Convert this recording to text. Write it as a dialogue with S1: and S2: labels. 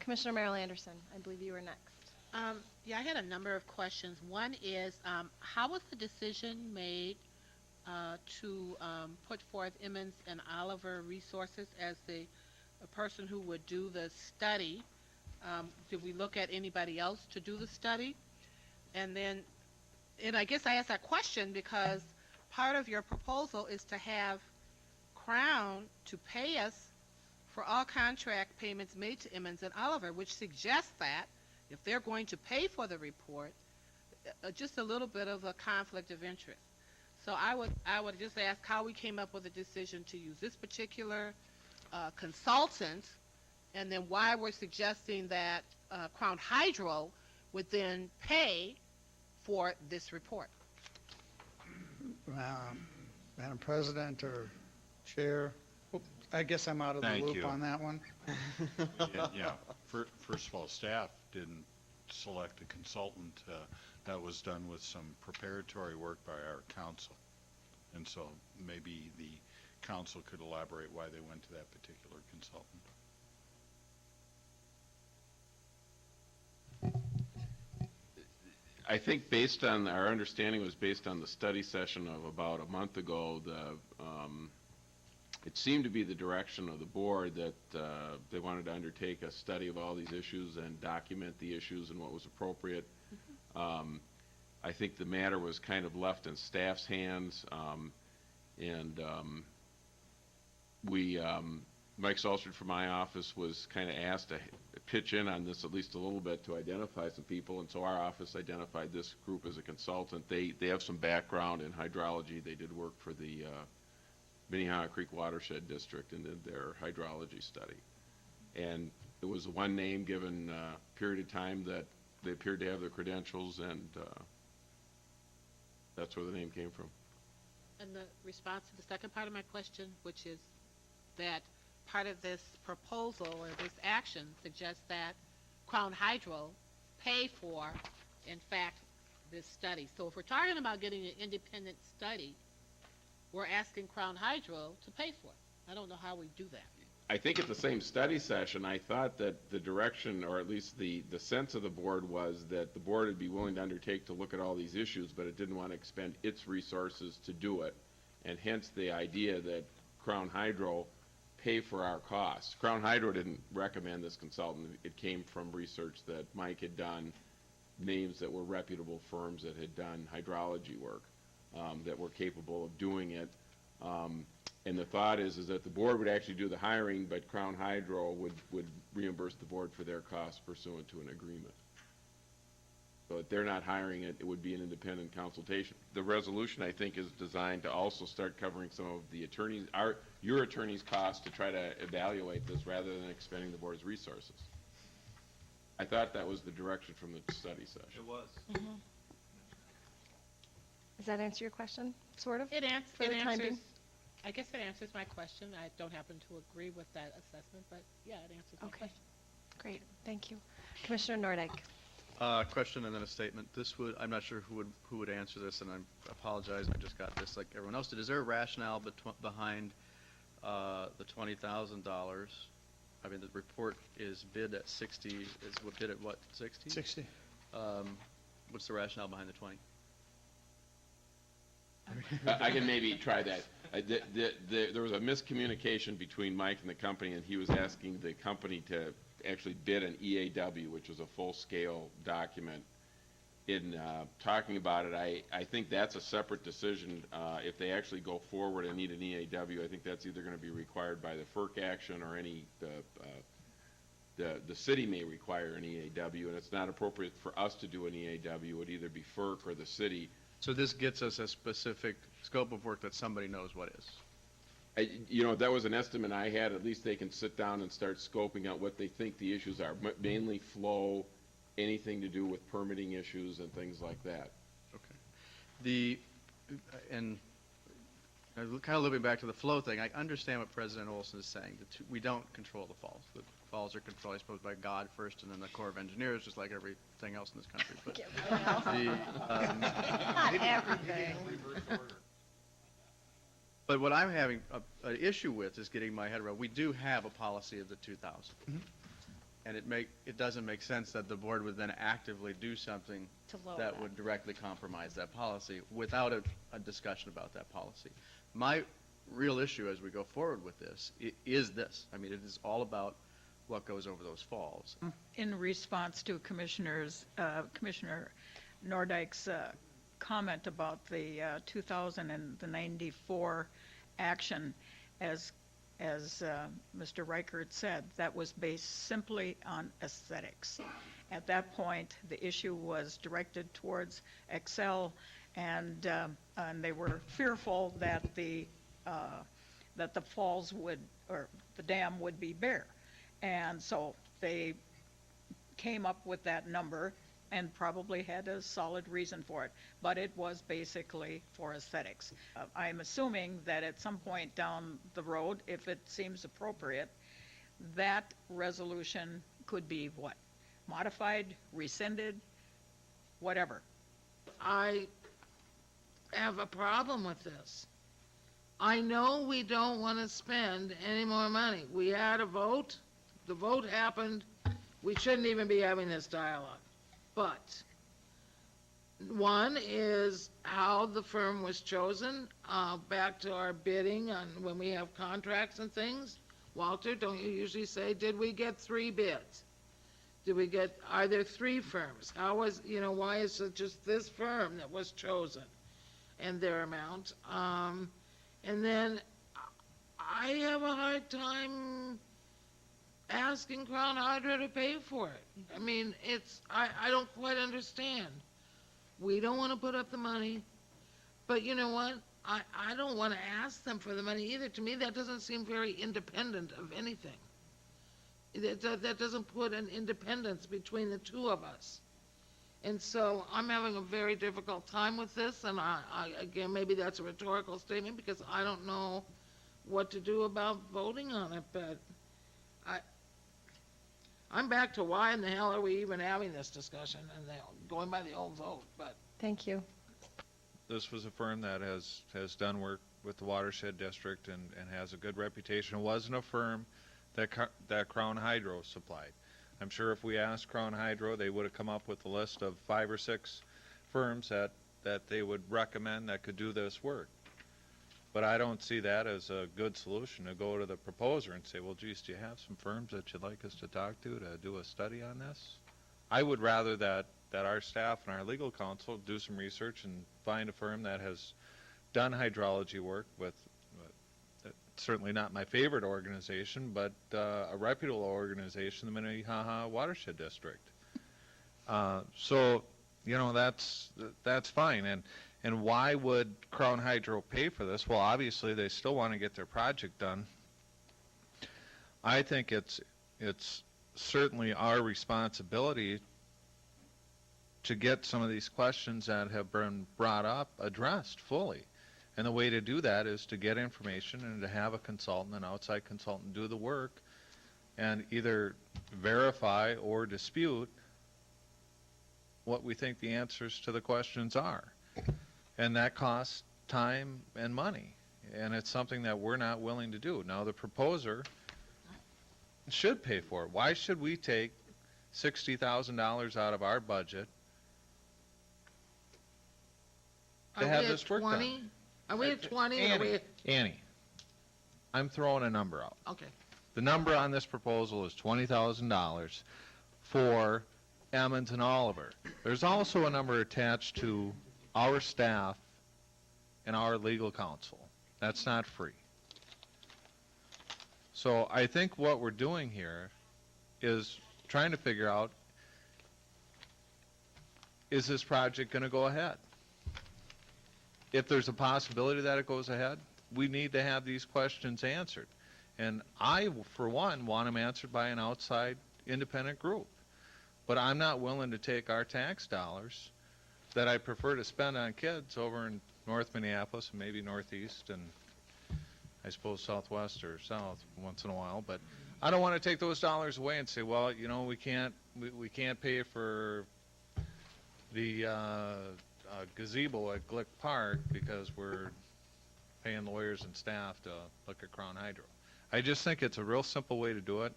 S1: Commissioner Merrill Anderson, I believe you were next.
S2: Yeah, I had a number of questions. One is, how was the decision made to put forth Emmons and Oliver Resources as the person who would do the study? Did we look at anybody else to do the study? And then, and I guess I asked that question because part of your proposal is to have Crown to pay us for all contract payments made to Emmons and Oliver, which suggests that if they're going to pay for the report, just a little bit of a conflict of interest. So I would just ask how we came up with a decision to use this particular consultant, and then why we're suggesting that Crown Hydro would then pay for this report.
S3: Madam President or Chair, I guess I'm out of the
S4: Thank
S3: loop
S4: you.
S3: on that one.
S4: Yeah. First of all, staff didn't select a consultant. That was done with some preparatory work by our council. And so maybe the council could elaborate why they went to that particular consultant.
S5: I think based on our understanding was based on the study session of about a month ago. It seemed to be the direction of the board that they wanted to undertake a study of all these issues and document the issues and what was appropriate. I think the matter was kind of left in staff's hands, and Mike Salstrom from my office was kind of asked to pitch in on this at least a little bit to identify some people, and so our office identified this group as a consultant. They have some background in hydrology. They did work for the Minnehaha Creek Watershed District and did their hydrology study. And it was one name given a period of time that they appeared to have their credentials, and that's where the name came from.
S2: And the response to the second part of my question, which is that part of this proposal or this action suggests that Crown Hydro pay for, in fact, this study. So if we're talking about getting an independent study, we're asking Crown Hydro to pay for it. I don't know how we do that.
S5: I think at the same study session, I thought that the direction, or at least the sense of the board, was that the board would be willing to undertake to look at all these issues, but it didn't want to expend its resources to do it, and hence the idea that Crown Hydro pay for our costs. Crown Hydro didn't recommend this consultant. It came from research that Mike had done, names that were reputable firms that had done hydrology work, that were capable of doing it. And the thought is that the board would actually do the hiring, but Crown Hydro would reimburse the board for their costs pursuant to an agreement. So if they're not hiring it, it would be an independent consultation. The resolution, I think, is designed to also start covering some of the attorneys, your attorney's costs to try to evaluate this rather than expending the board's resources. I thought that was the direction from the study session.
S6: It was.
S1: Mm-hmm. Does that answer your question, sort of?
S2: It
S1: For the time
S2: answers.
S1: being?
S2: I guess it answers my question. I don't happen to agree with that assessment, but yeah, it answers my question.
S1: Great, thank you. Commissioner Nordyke.
S6: Question and then a statement. This would, I'm not sure who would answer this, and I apologize, I just got this like everyone else did. Is there a rationale behind the $20,000? I mean, the report is bid at 60, is what bid at what, 60?
S3: 60.
S6: What's the rationale behind the 20?
S5: I can maybe try that. There was a miscommunication between Mike and the company, and he was asking the company to actually bid an EAW, which was a full-scale document. In talking about it, I think that's a separate decision. If they actually go forward and need an EAW, I think that's either going to be required by the FERC action or the city may require an EAW, and it's not appropriate for us to do an EAW. It would either be FERC or the city.
S6: So this gets us a specific scope of work that somebody knows what is.
S5: That was an estimate I had. At least they can sit down and start scoping out what they think the issues are, mainly flow, anything to do with permitting issues and things like that.
S6: Okay. And kind of looping back to the flow thing, I understand what President Olson is saying. We don't control the falls. The falls are controlled, I suppose, by God first, and then the Corps of Engineers, just like everything else in this country. But
S1: Not everything.
S6: But what I'm having an issue with is getting my head around. We do have a policy of the 2,000. And it doesn't make sense that the board would then actively do something
S1: To lower
S6: that
S1: that.
S6: would directly compromise that policy without a discussion about that policy. My real issue as we go forward with this is this. I mean, it is all about what goes over those falls.
S7: In response to Commissioner Nordike's comment about the 2094 action, as Mr. Reichert said, that was based simply on aesthetics. At that point, the issue was directed towards Excel, and they were fearful that the falls would, or the dam would be bare. And so they came up with that number and probably had a solid reason for it, but it was basically for aesthetics. I'm assuming that at some point down the road, if it seems appropriate, that resolution could be what? Modified, rescinded, whatever.
S8: I have a problem with this. I know we don't want to spend any more money. We had a vote. The vote happened. We shouldn't even be having this dialogue. But one is how the firm was chosen, back to our bidding on when we have contracts and things. Walter, don't you usually say, did we get 3 bids? Are there 3 firms? How was, why is it just this firm that was chosen and their amount? And then I have a hard time asking Crown Hydro to pay for it. I mean, I don't quite understand. We don't want to put up the money, but you know what? I don't want to ask them for the money either. To me, that doesn't seem very independent of anything. That doesn't put an independence between the two of us. And so I'm having a very difficult time with this, and again, maybe that's a rhetorical statement because I don't know what to do about voting on it, but I'm back to why in the hell are we even having this discussion and going by the old vote, but.
S1: Thank you.
S9: This was a firm that has done work with the watershed district and has a good reputation. It wasn't a firm that Crown Hydro supplied. I'm sure if we asked Crown Hydro, they would have come up with a list of 5 or 6 firms that they would recommend that could do this work. But I don't see that as a good solution to go to the proposer and say, well, geez, do you have some firms that you'd like us to talk to do a study on this? I would rather that our staff and our legal counsel do some research and find a firm that has done hydrology work with, certainly not my favorite organization, but a reputable organization, the Minneapolis Watershed District. So, that's fine. And why would Crown Hydro pay for this? Well, obviously, they still want to get their project done. I think it's certainly our responsibility to get some of these questions that have been brought up addressed fully. And the way to do that is to get information and to have a consultant, an outside consultant, do the work and either verify or dispute what we think the answers to the questions are. And that costs time and money. And it's something that we're not willing to do. Now, the proposer should pay for it. Why should we take $60,000 out of our budget to have this work done?
S8: Are we at 20?
S9: Annie, I'm throwing a number out.
S8: Okay.
S9: The number on this proposal is $20,000 for Emmons and Oliver. There's also a number attached to our staff and our legal counsel. That's not free. So I think what we're doing here is trying to figure out, is this project going to go ahead? If there's a possibility that it goes ahead, we need to have these questions answered. And I, for one, want them answered by an outside independent group. But I'm not willing to take our tax dollars that I prefer to spend on kids over in North Minneapolis and maybe Northeast and I suppose Southwest or South once in a while. But I don't want to take those dollars away and say, well, we can't pay for the gazebo at Glick Park because we're paying lawyers and staff to look at Crown Hydro. I just think it's a real simple way to do it.